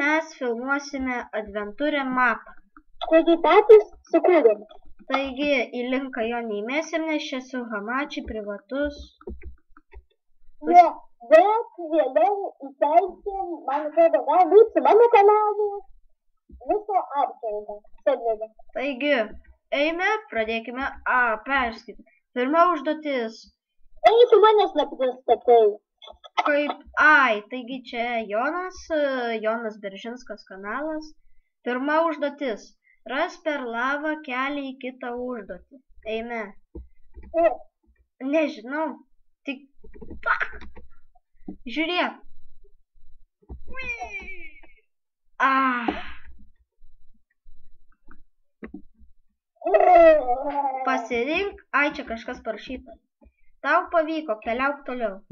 mes filmuosime adventurę mapą. Taigi patys sukūrėme. Taigi į linką jo neįmėsim, nes čia su Hamachi privatus. Ne, bet vėliau įkelsim, man atrodo, galbūt su mano kanalu viso apžvalgą. Taigi, eime, pradėkime. Perskaityti. Pirma užduotis. Ei, tu manęs nepristatai. Taigi čia Jonas Beržinskas kanalas. Pirma užduotis. Ras per lavą kelią į kitą užduotį. Eime. Nežinau. Tik... Žiūrėk. Pasirink. Čia kažkas parašyta. Tau pavyko, keliauk toliau.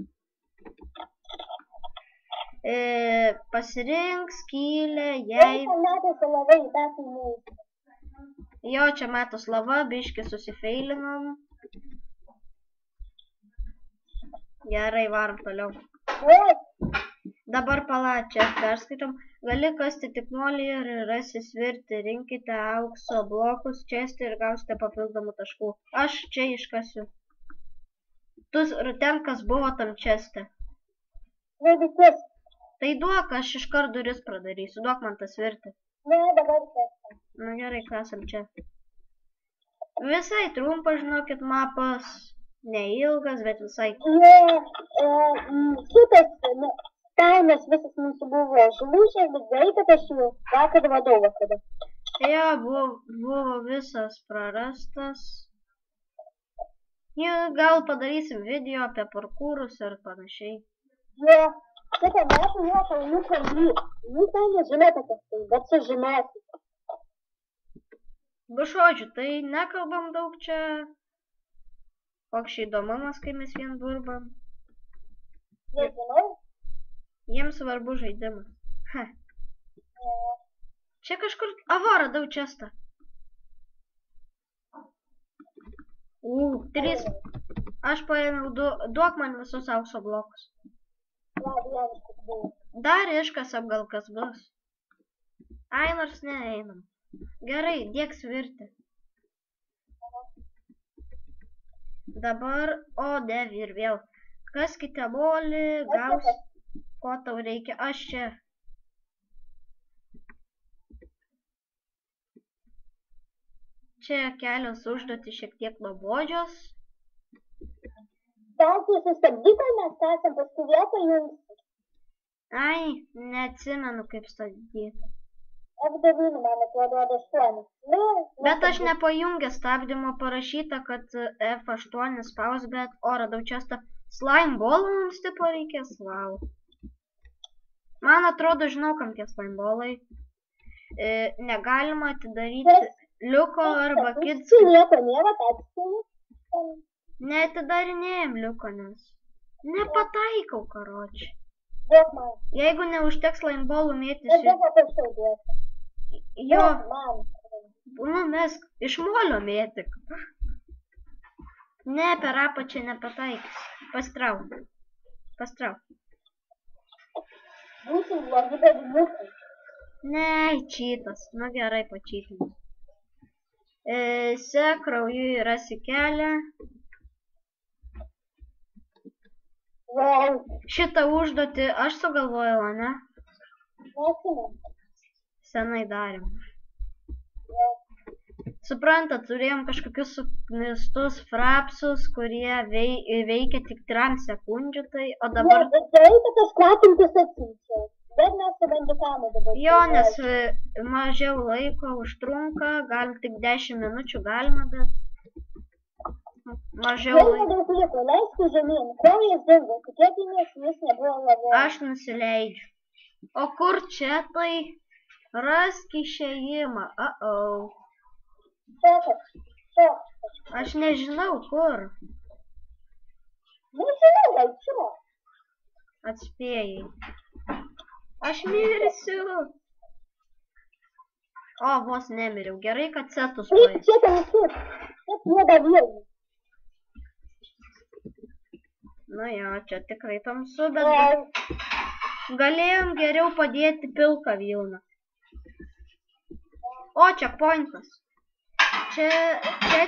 Pasirink skylę, jei... Jo, čia metos lava, biškį susifeilinom. Gerai, varom toliau. Dabar čia perskaitom. Gali kasti tik molį ir rasi svirti. Rinkite aukso blokus, česti ir gausite papildomų taškų. Aš čia iškasiu. Tu ten, kas buvo tam česte. Tai duok, aš iškart duris pradarysiu. Duok man tas svirti. Ne, dabar čestą. Nu gerai, kasam čia. Visai trumpas, žinokit, mapas. Neilgas, bet visai... Šitas kaimas visas mūsų buvo žlūžęs, bet gerai, kad aš jau vakar vadau vakarą. Jo, buvo visas prarastas. Gal padarysim video apie parkūrus ir panašiai. Jo, šitą metų jo kalnų kalnų. Jūs tai nežinote kas tai, bet sužinote. Žodžiu, tai nekalbam daug čia. Koks įdomumas, kai mes vien burbam. Nežinau. Jiems svarbu žaidimas. Čia kažkur... radau čestą. 3. Aš paėmiau duok man visus aukso blokus. Dar iškasam gal kas bus. Nors neeinam. Gerai, dėk svirti. Dabar, devi ir vėl. Kaskite molį, gaus, ko tau reikia. Aš čia. Čia kelios užduotys šiek tiek nuobodžios. Gal susistabdyko, mes esam paskui vietą jums. Neatsimenu kaip stabdyti. F9, man atrodo, 8. Bet aš nepajungęs stabdymo, parašyta, kad F8 spaus, bet radau čestą. Slime ballų mums tipo reikės, wow. Man atrodo, žinau, kam tie slime ballai. Negalima atidaryti liuko arba kids. Nieko nėra, perskaitai. Neatidarinėjom liuko, nes nepataikau, karoči. Duok man. Jeigu neužteks slime ballų mėtysiu. Jo, mes iš molio mėtik. Ne, per apačią nepataikys. Pastrauk. Būsim blogi berniukai. Ne, čytas. Nu gerai, pačytinis. Sek krauju rasi kelią. Šitą užduotį aš sugalvojau, ne? Nesimenu. Senai darėm. Suprantat, turėjom kažkokius suknistus frapsus, kurie veikia tik 3 sekundžių, tai, o dabar... Ne, bet gerai, kad aš klatintis atsiunčiau. Bet mes su bandikami dabar. Jo, nes mažiau laiko užtrunka, gal tik 10 minučių galima, bet... Mažiau laiko. Daug liko, leisku žemyn, kraujas dingo, tikėkimės, jis nebuvo labai. Aš nusileidžiu. O kur čia tai? Rask išėjimą. Aš nežinau, kur. Nežinau, gal čia. Atspėjai. Aš mirsiu. Vos nemiriau. Gerai, kad setus paėmė. Čia tamsu. Čia juoda vėlgi. Nu jo, čia tikrai tamsu, bet... Galėjom geriau padėti pilką vilną. O, checkpointas. Čia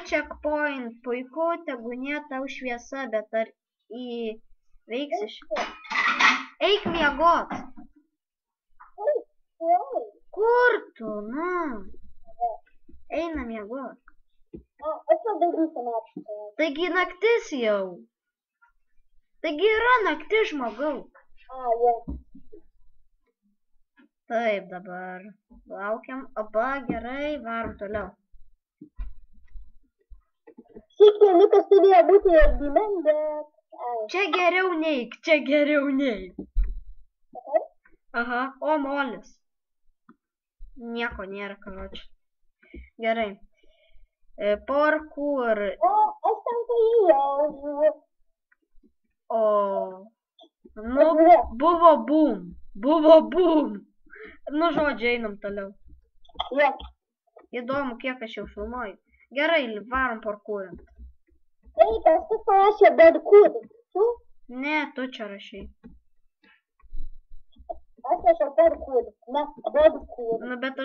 checkpoint. Puiku, tebūnie tau šviesa, bet ar įveiksi šitą? Eik miegot. Kur tu, nu? Eina miegot. Aš jau darysiu naktį. Taigi naktis jau. Taigi yra naktis, žmogau. Jo. Taip, dabar laukiam. Opa, gerai, varom toliau. Šis keliukas turėjo būti gimęs, bet... Čia geriau neik, čia geriau neik. Aha, o molis. Nieko nėra, karoči. Gerai. Parkour. O, aš ten paėjau. O. Nu, buvo boom. Buvo boom. Nu, žodžiu, einam toliau. Jo. Įdomu, kiek aš jau filmuoju. Gerai, varom parkourint. Taip, aš tu parašė parkour. Tu? Ne, tu čia rašai. Aš rašau parkour. Ne, parkour. Nu, bet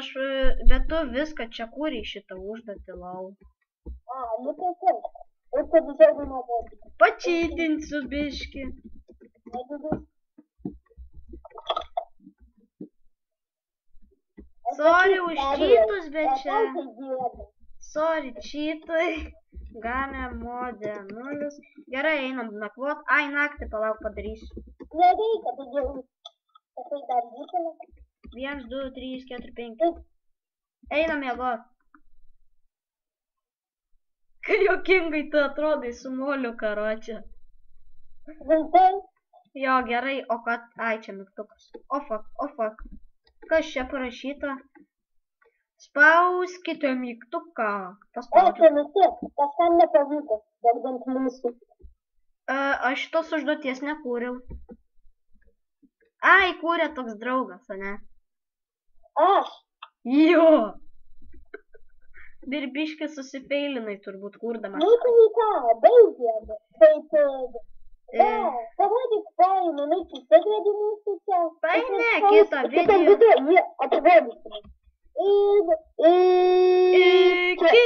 tu viską čia kūrei šitą užduotį, lau. Nu tai taip. Ir kad žiūrėjau nuo parkour. Pačytinsiu biškį. Sorry už čytus, bet čia... Sorry, čytai. Game modė 0. Gerai, einam nakvot. Ai, naktį palauk padarysiu. Nereikia, tai gerai. Tai dar būtina. 1, 2, 3, 4, 5. Einam miegot. Kai jokingai tu atrodai su moliu, karočią. Rimtai? Jo, gerai, o kad... Ai, čia mygtukas. O fuck. Kas čia parašyta? Spauskite mygtuką. Tai visi, kažkam nepavyko, degdant mūsų. Aš šitos užduoties nekūriau. Ai, kūrė toks draugas, ane? Aš? Jo! Birbiškį susifeilinai turbūt kurdamas. Nu tai ką, baigėme. Tai parodyk paimą, laikys, atvedė mūsų čia. Tai ne, kitą video. Jie atvedysime. Iki.